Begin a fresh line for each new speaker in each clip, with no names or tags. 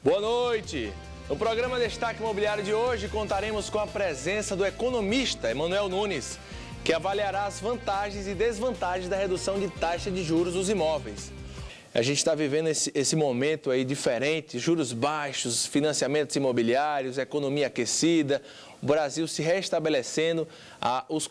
Boa noite! No programa Destaque Imobiliário de hoje, contaremos com a presença do economista Emanuel Nunes, que avaliará as vantagens e desvantagens da redução de taxa de juros dos imóveis. A gente está vivendo esse momento aí diferente, juros baixos, financiamentos imobiliários, economia aquecida, o Brasil se restabelecendo,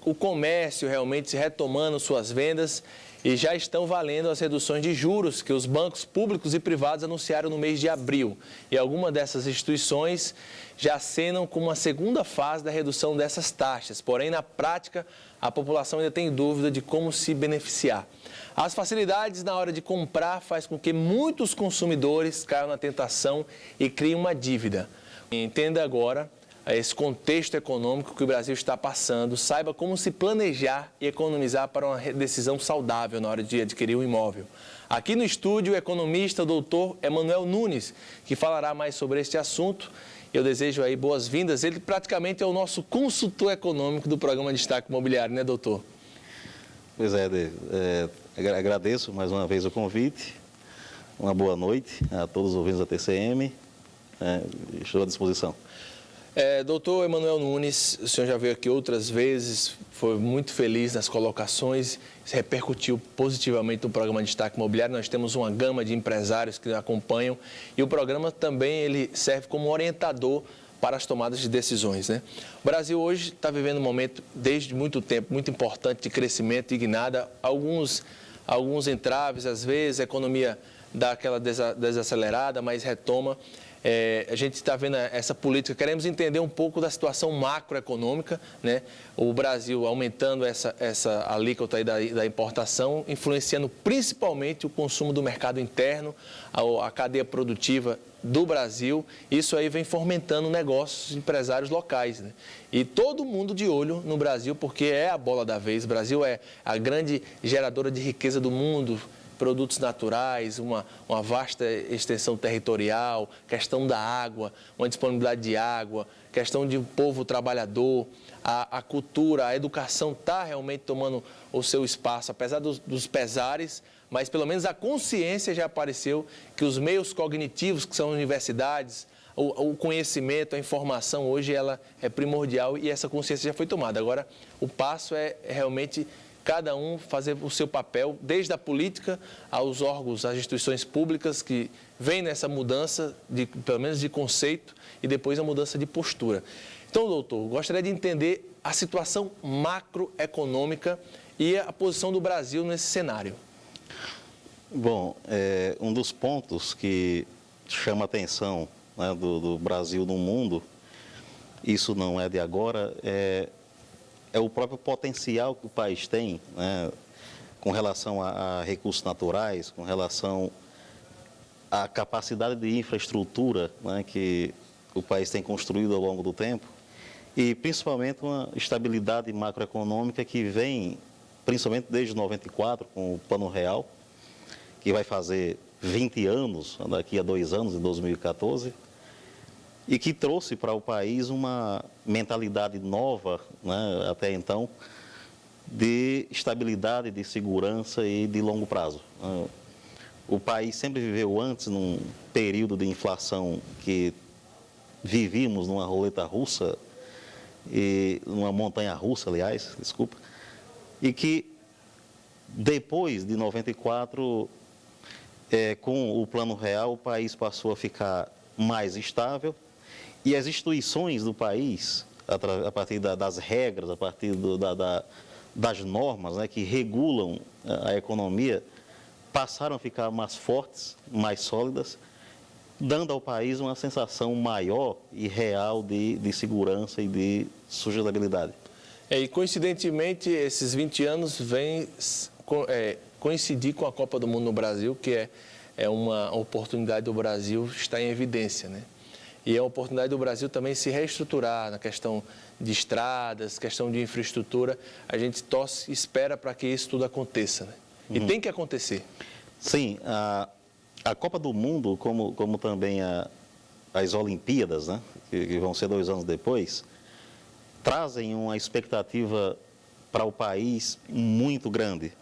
o comércio realmente retomando suas vendas e já estão valendo as reduções de juros que os bancos públicos e privados anunciaram no mês de abril. E algumas dessas instituições já acenam com uma segunda fase da redução dessas taxas. Porém, na prática, a população ainda tem dúvida de como se beneficiar. As facilidades na hora de comprar faz com que muitos consumidores caiam na tentação e criem uma dívida. Entenda agora esse contexto econômico que o Brasil está passando, saiba como se planejar e economizar para uma decisão saudável na hora de adquirir um imóvel. Aqui no estúdio, o economista, o doutor Emanuel Nunes, que falará mais sobre este assunto. Eu desejo aí boas-vindas. Ele praticamente é o nosso consultor econômico do programa Destaque Imobiliário, né, doutor?
Pois é, agradeço mais uma vez o convite. Uma boa noite a todos os ouvintes da TCM. Estou à disposição.
Doutor Emanuel Nunes, o senhor já veio aqui outras vezes, foi muito feliz nas colocações, repercutiu positivamente no programa Destaque Imobiliário. Nós temos uma gama de empresários que acompanham e o programa também ele serve como orientador para as tomadas de decisões, né? O Brasil hoje está vivendo um momento, desde muito tempo, muito importante de crescimento, ignada alguns entraves, às vezes a economia dá aquela desacelerada, mas retoma. A gente está vendo essa política, queremos entender um pouco da situação macroeconômica, né? O Brasil aumentando essa alíquota aí da importação, influenciando principalmente o consumo do mercado interno, a cadeia produtiva do Brasil. Isso aí vem fomentando negócios empresários locais, né? E todo mundo de olho no Brasil, porque é a bola da vez. O Brasil é a grande geradora de riqueza do mundo, produtos naturais, uma vasta extensão territorial, questão da água, uma disponibilidade de água, questão de um povo trabalhador, a cultura, a educação está realmente tomando o seu espaço, apesar dos pesares, mas pelo menos a consciência já apareceu que os meios cognitivos, que são universidades, o conhecimento, a informação, hoje ela é primordial e essa consciência já foi tomada. Agora, o passo é realmente cada um fazer o seu papel, desde a política aos órgãos, às instituições públicas que vêm nessa mudança, pelo menos de conceito, e depois a mudança de postura. Então, doutor, gostaria de entender a situação macroeconômica e a posição do Brasil nesse cenário.
Bom, um dos pontos que chama a atenção, né, do Brasil no mundo, isso não é de agora, é o próprio potencial que o país tem, né, com relação a recursos naturais, com relação à capacidade de infraestrutura, né, que o país tem construído ao longo do tempo e principalmente uma estabilidade macroeconômica que vem, principalmente desde 94, com o Plano Real, que vai fazer 20 anos, daqui a 2 anos, em 2014, e que trouxe para o país uma mentalidade nova, né, até então, de estabilidade, de segurança e de longo prazo. O país sempre viveu antes num período de inflação que vivíamos numa roleta russa, numa montanha russa, aliás, desculpa, e que depois de 94, com o Plano Real, o país passou a ficar mais estável. E as instituições do país, a partir das regras, a partir das normas, né, que regulam a economia, passaram a ficar mais fortes, mais sólidas, dando ao país uma sensação maior e real de segurança e de sustentabilidade.
E coincidentemente, esses 20 anos vêm coincidir com a Copa do Mundo no Brasil, que é uma oportunidade do Brasil estar em evidência, né? E é a oportunidade do Brasil também se reestruturar na questão de estradas, questão de infraestrutura. A gente torce e espera para que isso tudo aconteça, né? E tem que acontecer.
Sim, a Copa do Mundo, como também as Olimpíadas, né, que vão ser 2 anos depois, trazem uma expectativa para o país muito grande.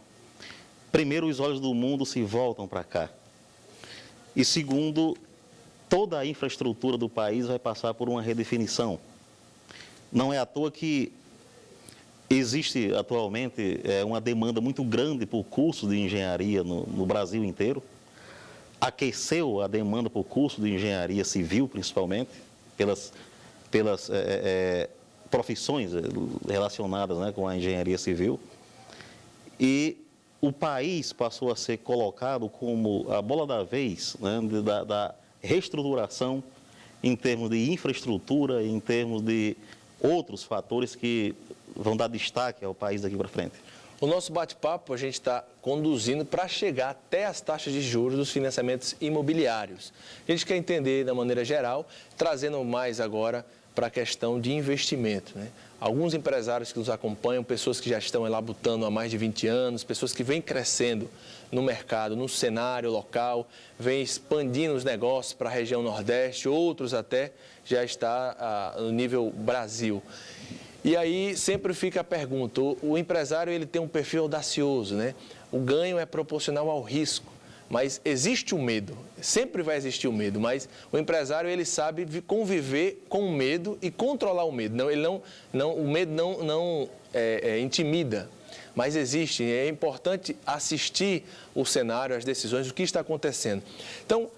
Primeiro, os olhos do mundo se voltam para cá. E segundo, toda a infraestrutura do país vai passar por uma redefinição. Não é à toa que existe atualmente uma demanda muito grande por cursos de engenharia no Brasil inteiro. Aqueceu a demanda por curso de engenharia civil, principalmente, pelas profissões relacionadas, né, com a engenharia civil. E o país passou a ser colocado como a bola da vez, né, da reestruturação em termos de infraestrutura, em termos de outros fatores que vão dar destaque ao país daqui para frente.
O nosso bate-papo a gente está conduzindo para chegar até as taxas de juros dos financiamentos imobiliários. A gente quer entender da maneira geral, trazendo mais agora para a questão de investimento, né? Alguns empresários que nos acompanham, pessoas que já estão labutando há mais de 20 anos, pessoas que vêm crescendo no mercado, no cenário local, vêm expandindo os negócios para a região Nordeste, outros até já está no nível Brasil. E aí sempre fica a pergunta, o empresário ele tem um perfil audacioso, né? O ganho é proporcional ao risco, mas existe o medo, sempre vai existir o medo, mas o empresário ele sabe conviver com o medo e controlar o medo. O medo não intimida, mas existe, é importante assistir o cenário, as decisões, o que está acontecendo. Então,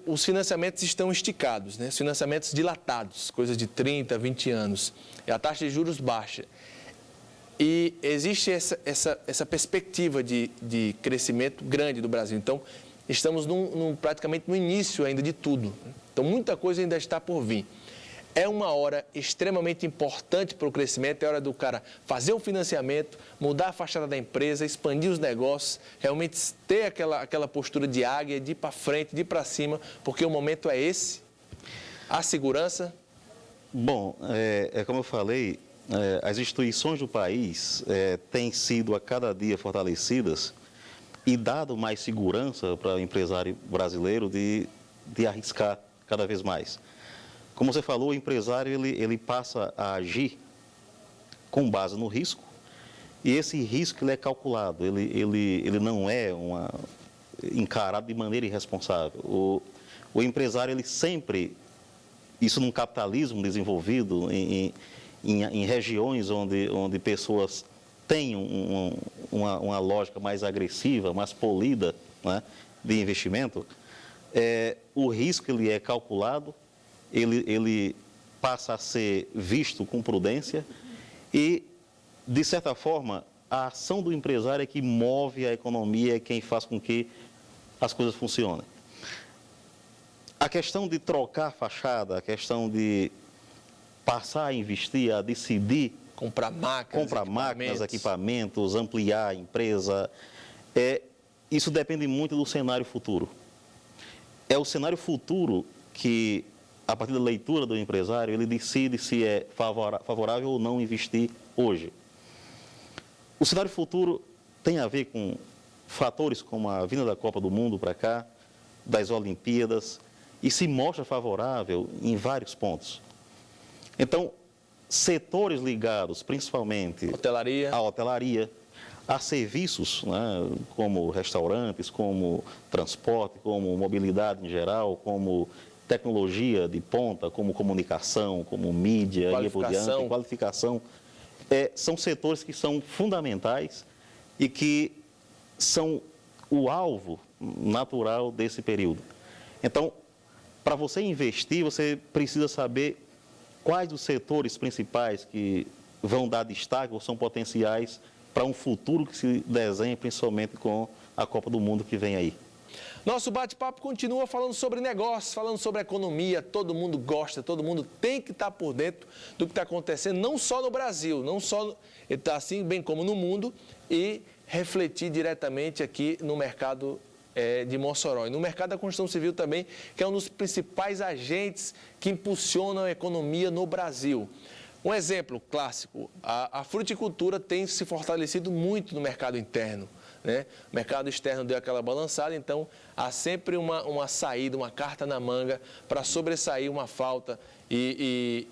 os financiamentos estão esticados, né? Os financiamentos dilatados, coisa de 30, 20 anos, e a taxa de juros baixa. E existe essa perspectiva de crescimento grande do Brasil. Então, estamos praticamente no início ainda de tudo. Então, muita coisa ainda está por vir. É uma hora extremamente importante para o crescimento, é hora do cara fazer um financiamento, mudar a fachada da empresa, expandir os negócios, realmente ter aquela postura de águia, de ir para frente, de ir para cima, porque o momento é esse. A segurança...
Bom, como eu falei, as instituições do país têm sido a cada dia fortalecidas e dado mais segurança para o empresário brasileiro de arriscar cada vez mais. Como você falou, o empresário ele passa a agir com base no risco e esse risco ele é calculado, ele não é encarado de maneira irresponsável. O empresário ele sempre, isso num capitalismo desenvolvido em regiões onde pessoas têm uma lógica mais agressiva, mais polida, né, de investimento, o risco ele é calculado, ele passa a ser visto com prudência e, de certa forma, a ação do empresário é que move a economia, é quem faz com que as coisas funcionem. A questão de trocar fachada, a questão de passar a investir, a decidir...
Comprar máquinas,
equipamentos, ampliar a empresa, isso depende muito do cenário futuro. É o cenário futuro que, a partir da leitura do empresário, ele decide se é favorável ou não investir hoje. O cenário futuro tem a ver com fatores como a vinda da Copa do Mundo para cá, das Olimpíadas, e se mostra favorável em vários pontos. Então, setores ligados principalmente à hotelaria, a serviços, né, como restaurantes, como transporte, como mobilidade em geral, como tecnologia de ponta, como comunicação, como mídia, e por diante, qualificação, são setores que são fundamentais e que são o alvo natural desse período. Então, para você investir, você precisa saber quais os setores principais que vão dar destaque ou são potenciais para um futuro que se desenha principalmente com a Copa do Mundo que vem aí.
Nosso bate-papo continua falando sobre negócios, falando sobre economia. Todo mundo gosta, todo mundo tem que estar por dentro do que está acontecendo, não só no Brasil, não só assim, bem como no mundo, e refletir diretamente aqui no mercado de Mossoró. E no mercado da construção civil também, que é um dos principais agentes que impulsionam a economia no Brasil. Um exemplo clássico, a fruticultura tem se fortalecido muito no mercado interno, né? O mercado externo deu aquela balançada, então há sempre uma saída, uma carta na manga para sobressair uma falta e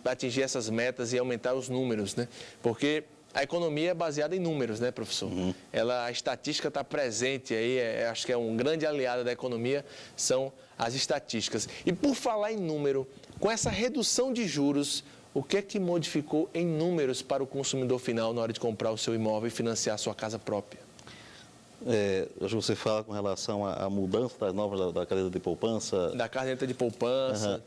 atingir essas metas e aumentar os números, né? Porque a economia é baseada em números, né, professor? A estatística está presente aí, acho que é um grande aliado da economia, são as estatísticas. E por falar em número, com essa redução de juros, o que é que modificou em números para o consumidor final na hora de comprar o seu imóvel e financiar a sua casa própria?
Hoje você fala com relação à mudança das normas da caderneta de poupança.
Da caderneta de poupança.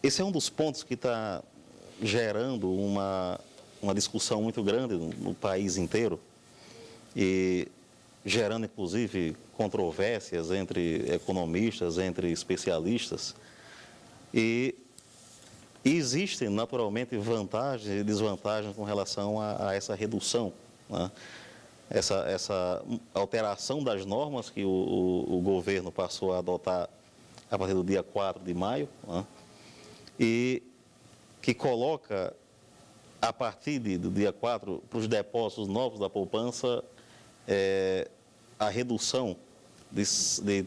Esse é um dos pontos que está gerando uma discussão muito grande no país inteiro e gerando, inclusive, controvérsias entre economistas, entre especialistas. E existem, naturalmente, vantagens e desvantagens com relação a essa redução, né? Essa alteração das normas que o governo passou a adotar a partir do dia 4 de maio, né? E que coloca, a partir do dia 4, para os depósitos novos da poupança, a redução de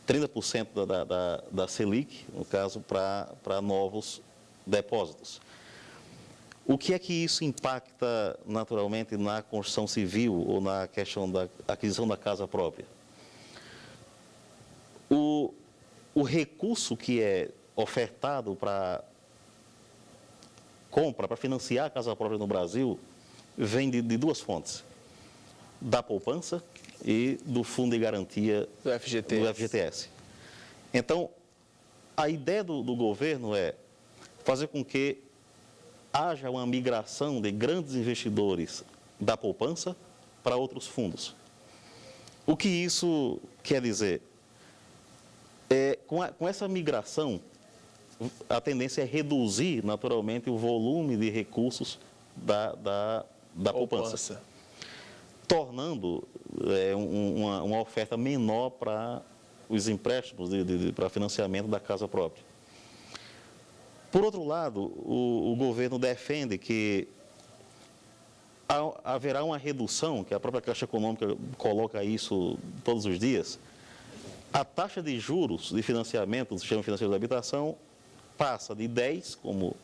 30% da Selic, no caso, para novos depósitos. O que é que isso impacta, naturalmente, na construção civil ou na questão da aquisição da casa própria? O recurso que é ofertado para compra, para financiar a casa própria no Brasil, vem de duas fontes: da poupança e do Fundo de Garantia
do FGTS.
Então, a ideia do governo é fazer com que haja uma migração de grandes investidores da poupança para outros fundos. O que isso quer dizer? Com essa migração, a tendência é reduzir, naturalmente, o volume de recursos da poupança, tornando uma oferta menor para os empréstimos para financiamento da casa própria. Por outro lado, o governo defende que haverá uma redução, que a própria Caixa Econômica coloca isso todos os dias. A taxa de juros de financiamento do sistema financeiro da habitação passa de 10%, como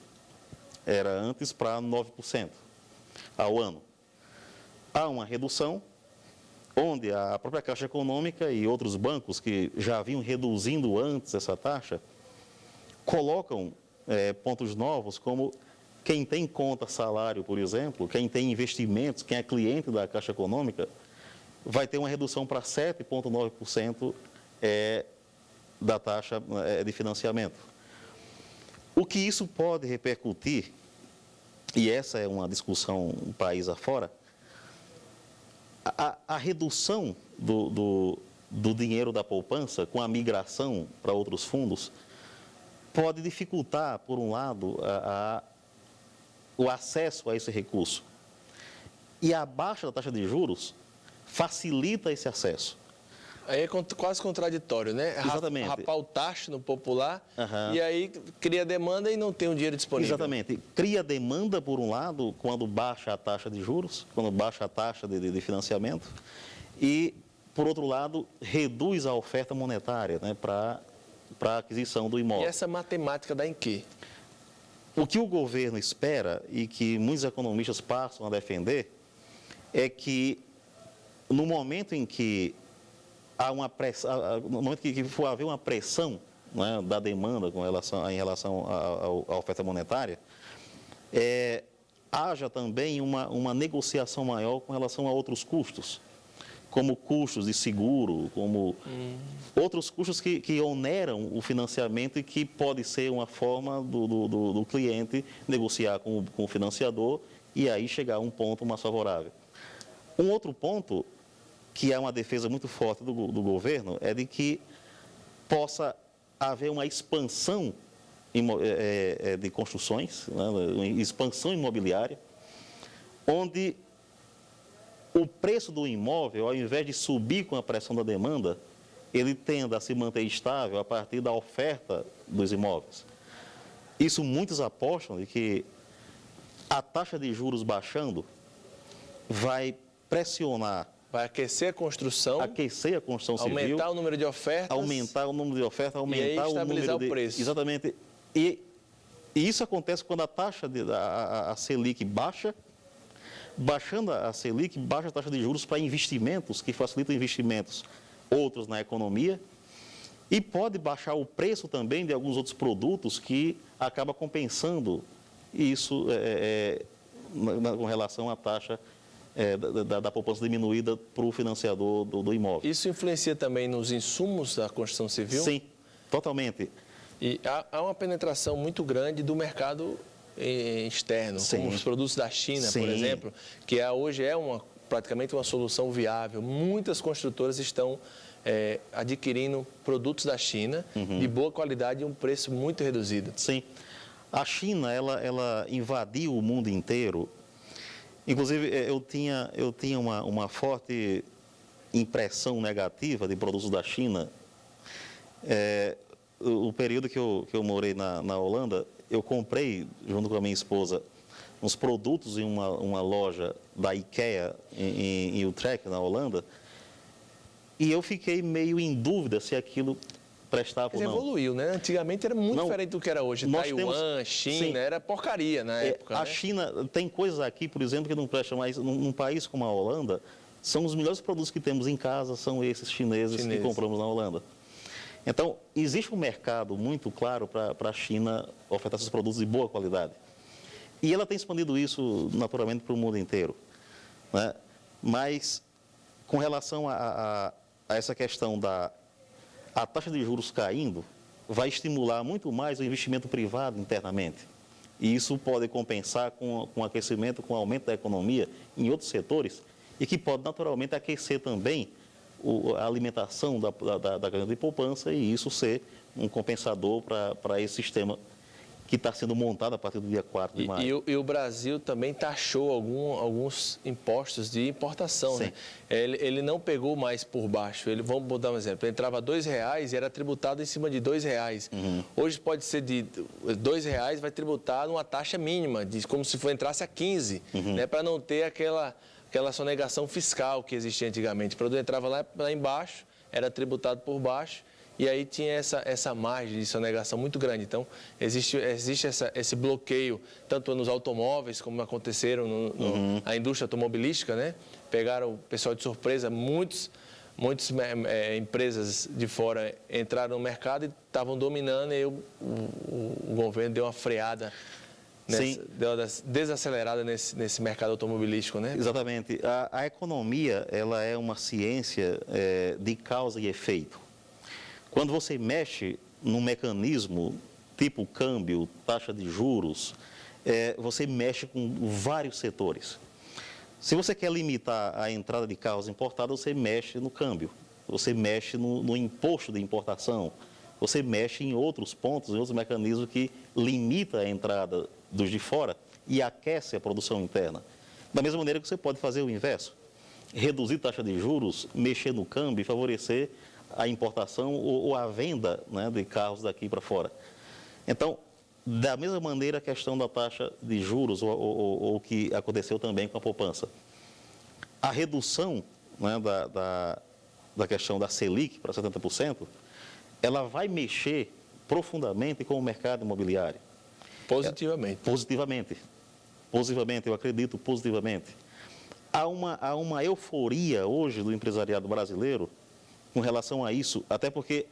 era antes, para 9% ao ano. Há uma redução, onde a própria Caixa Econômica e outros bancos que já vinham reduzindo antes essa taxa, colocam pontos novos, como quem tem conta salário, por exemplo, quem tem investimentos, quem é cliente da Caixa Econômica, vai ter uma redução para 7,9% da taxa de financiamento. O que isso pode repercutir, e essa é uma discussão um país afora, a redução do dinheiro da poupança com a migração para outros fundos pode dificultar, por um lado, o acesso a esse recurso. E a baixa da taxa de juros facilita esse acesso.
Aí é quase contraditório, né?
Exatamente.
Rapar o taxa no popular, e aí cria demanda e não tem o dinheiro disponível.
Exatamente. Cria demanda, por um lado, quando baixa a taxa de juros, quando baixa a taxa de financiamento, e, por outro lado, reduz a oferta monetária, né, para a aquisição do imóvel.
E essa matemática dá em quê?
O que o governo espera, e que muitos economistas passam a defender, é que no momento em que há uma pressão, no momento que for haver uma pressão, né, da demanda em relação à oferta monetária, haja também uma negociação maior com relação a outros custos, como custos de seguro, como outros custos que oneram o financiamento e que pode ser uma forma do cliente negociar com o financiador e aí chegar a um ponto mais favorável. Um outro ponto, que é uma defesa muito forte do governo, é de que possa haver uma expansão de construções, né, uma expansão imobiliária, onde o preço do imóvel, ao invés de subir com a pressão da demanda, ele tenda a se manter estável a partir da oferta dos imóveis. Isso muitos apostam de que a taxa de juros baixando vai pressionar,
vai aquecer a construção
civil,
aumentar o número de ofertas,
aumentar o número de ofertas, aumentar
e aí
o
estabilizar
número de...
o preço.
Exatamente. E E isso acontece quando a taxa, a Selic baixa. Baixando a Selic, baixa a taxa de juros para investimentos, que facilitam investimentos outros na economia. E pode baixar o preço também de alguns outros produtos que acaba compensando isso com relação à taxa da poupança diminuída para o financiador do imóvel.
Isso influencia também nos insumos da construção civil?
Sim, totalmente.
E há uma penetração muito grande do mercado externo,
Sim.
como os produtos da China,
Sim.
por exemplo, que hoje é praticamente uma solução viável. Muitas construtoras estão adquirindo produtos da China de boa qualidade e um preço muito reduzido.
Sim. A China, ela invadiu o mundo inteiro. Inclusive, eu tinha uma forte impressão negativa de produtos da China. O período que eu morei na Holanda, eu comprei, junto com a minha esposa, uns produtos em uma loja da IKEA em Utrecht, na Holanda, e eu fiquei meio em dúvida se aquilo prestava ou não.
Evoluiu, né? Antigamente era muito diferente do que era hoje. Taiwan, China,
sim,
era porcaria na época.
A China tem coisas aqui, por exemplo, que não prestam mais. Num país como a Holanda, são os melhores produtos que temos em casa, são esses chineses que compramos na Holanda. Então, existe um mercado muito claro para a China ofertar esses produtos de boa qualidade. E ela tem expandido isso, naturalmente, para o mundo inteiro, né? Mas, com relação a essa questão a taxa de juros caindo, vai estimular muito mais o investimento privado internamente. E isso pode compensar com o aquecimento, com o aumento da economia em outros setores, e que pode, naturalmente, aquecer também a alimentação da grande de poupança, e isso ser um compensador para esse sistema que está sendo montado a partir do dia 4 de maio.
E o Brasil também taxou alguns impostos de importação, né? Ele não pegou mais por baixo. Vamos dar um exemplo. Ele entrava R$2 e era tributado em cima de R$2. Hoje pode ser de R$2, vai tributar numa taxa mínima, como se entrasse a 15, né? Para não ter aquela sonegação fiscal que existia antigamente. O produto entrava lá embaixo, era tributado por baixo, e aí tinha essa margem de sonegação muito grande. Então, existe esse bloqueio, tanto nos automóveis, como aconteceram na indústria automobilística, né? Pegaram o pessoal de surpresa, muitas empresas de fora entraram no mercado e estavam dominando, e aí o governo deu uma freada, deu uma desacelerada nesse mercado automobilístico, né?
Exatamente. A economia, ela é uma ciência de causa e efeito. Quando você mexe num mecanismo tipo câmbio, taxa de juros, você mexe com vários setores. Se você quer limitar a entrada de carros importados, você mexe no câmbio, você mexe no imposto de importação, você mexe em outros pontos, em outros mecanismos que limitam a entrada dos de fora e aquece a produção interna. Da mesma maneira que você pode fazer o inverso, reduzir taxa de juros, mexer no câmbio e favorecer a importação ou a venda, né, de carros daqui para fora. Então, da mesma maneira, a questão da taxa de juros ou o que aconteceu também com a poupança. A redução, né, da questão da Selic para 70%, ela vai mexer profundamente com o mercado imobiliário.
Positivamente.
Positivamente, eu acredito positivamente. Há uma euforia hoje do empresariado brasileiro com relação a isso, até porque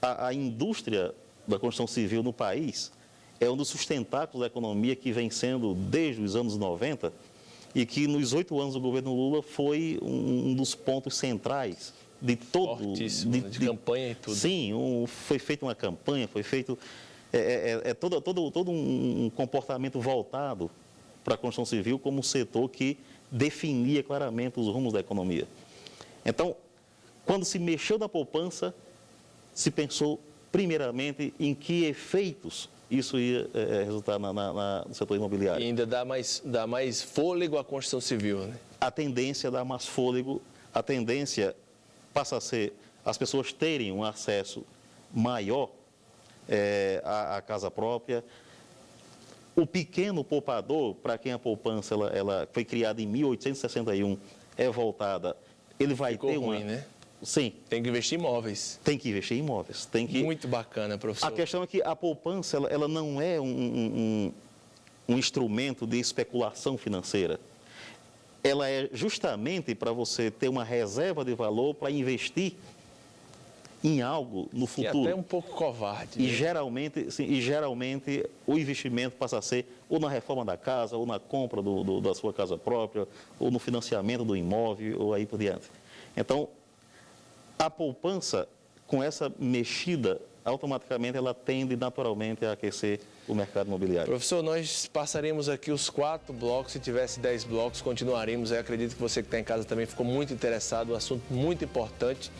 a indústria da construção civil no país é um dos sustentáculos da economia que vem sendo desde os anos 90 e que nos 8 anos do governo Lula foi um dos pontos centrais de todo...
Fortíssimo, de campanha e tudo.
Sim, foi feita uma campanha, foi feito todo um comportamento voltado para a construção civil como um setor que definia claramente os rumos da economia. Então, quando se mexeu na poupança, se pensou primeiramente em que efeitos isso ia resultar no setor imobiliário.
E ainda dá mais fôlego à construção civil, né?
A tendência dá mais fôlego, a tendência passa a ser as pessoas terem um acesso maior à casa própria. O pequeno poupador, para quem a poupança ela foi criada em 1861, é voltada, ele vai ter
ruim, né?
Sim.
Tem que investir em imóveis.
Tem que investir em imóveis.
Muito bacana, professor.
A questão é que a poupança ela não é um instrumento de especulação financeira. Ela é justamente para você ter uma reserva de valor para investir em algo no futuro.
E até um pouco covarde.
E geralmente o investimento passa a ser ou na reforma da casa, ou na compra da sua casa própria, ou no financiamento do imóvel, ou aí por diante. Então, a poupança, com essa mexida, automaticamente ela tende naturalmente a aquecer o mercado imobiliário.
Professor, nós passaremos aqui os 4 blocos, se tivesse 10 blocos, continuaremos. Eu acredito que você que está em casa também ficou muito interessado, um assunto muito importante.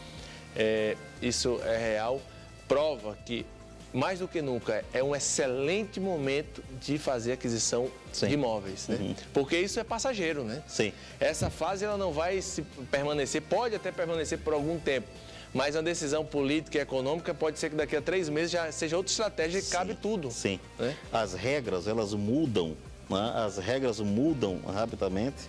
Isso é real, prova que, mais do que nunca, é um excelente momento de fazer aquisição de imóveis, né?
Uhum.
Porque isso é passageiro, né?
Sim.
Essa fase ela não vai permanecer, pode até permanecer por algum tempo, mas a decisão política e econômica pode ser que daqui a 3 meses já seja outra estratégia e cabe tudo.
Sim.
Né?
As regras, elas mudam, né? As regras mudam rapidamente.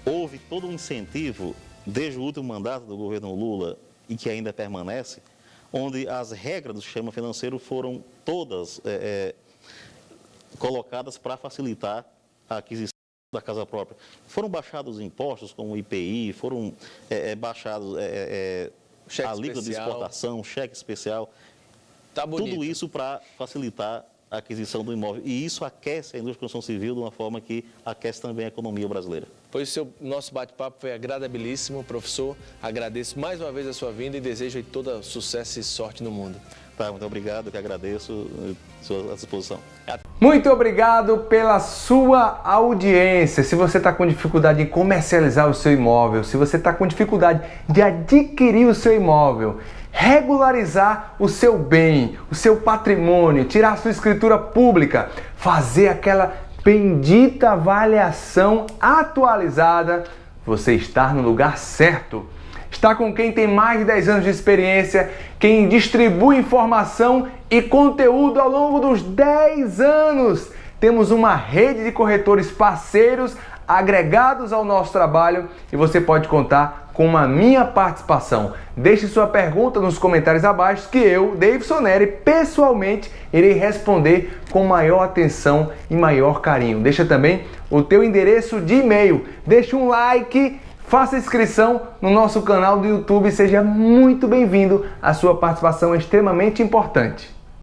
Houve todo um incentivo, desde o último mandato do governo Lula, e que ainda permanece, onde as regras do sistema financeiro foram todas colocadas para facilitar a aquisição da casa própria. Foram baixados os impostos, como o IPI, foram baixados a alíquota de exportação, cheque especial.
Tá bonito.
Tudo isso para facilitar a aquisição do imóvel. E isso aquece a indústria de construção civil de uma forma que aquece também a economia brasileira.
Pois nosso bate-papo foi agradabilíssimo, professor. Agradeço mais uma vez a sua vinda e desejo todo sucesso e sorte no mundo.
Tá, muito obrigado, eu que agradeço, estou à disposição.
Muito obrigado pela sua audiência. Se você está com dificuldade em comercializar o seu imóvel, se você está com dificuldade de adquirir o seu imóvel, regularizar o seu bem, o seu patrimônio, tirar a sua escritura pública, fazer aquela bendita avaliação atualizada, você está no lugar certo. Está com quem tem mais de 10 anos de experiência, quem distribui informação e conteúdo ao longo dos 10 anos. Temos uma rede de corretores parceiros agregados ao nosso trabalho e você pode contar com a minha participação. Deixe sua pergunta nos comentários abaixo que eu, Davidson Neri, pessoalmente irei responder com maior atenção e maior carinho. Deixa também o teu endereço de e-mail, deixa um like, faça inscrição no nosso canal do YouTube, seja muito bem-vindo. A sua participação é extremamente importante.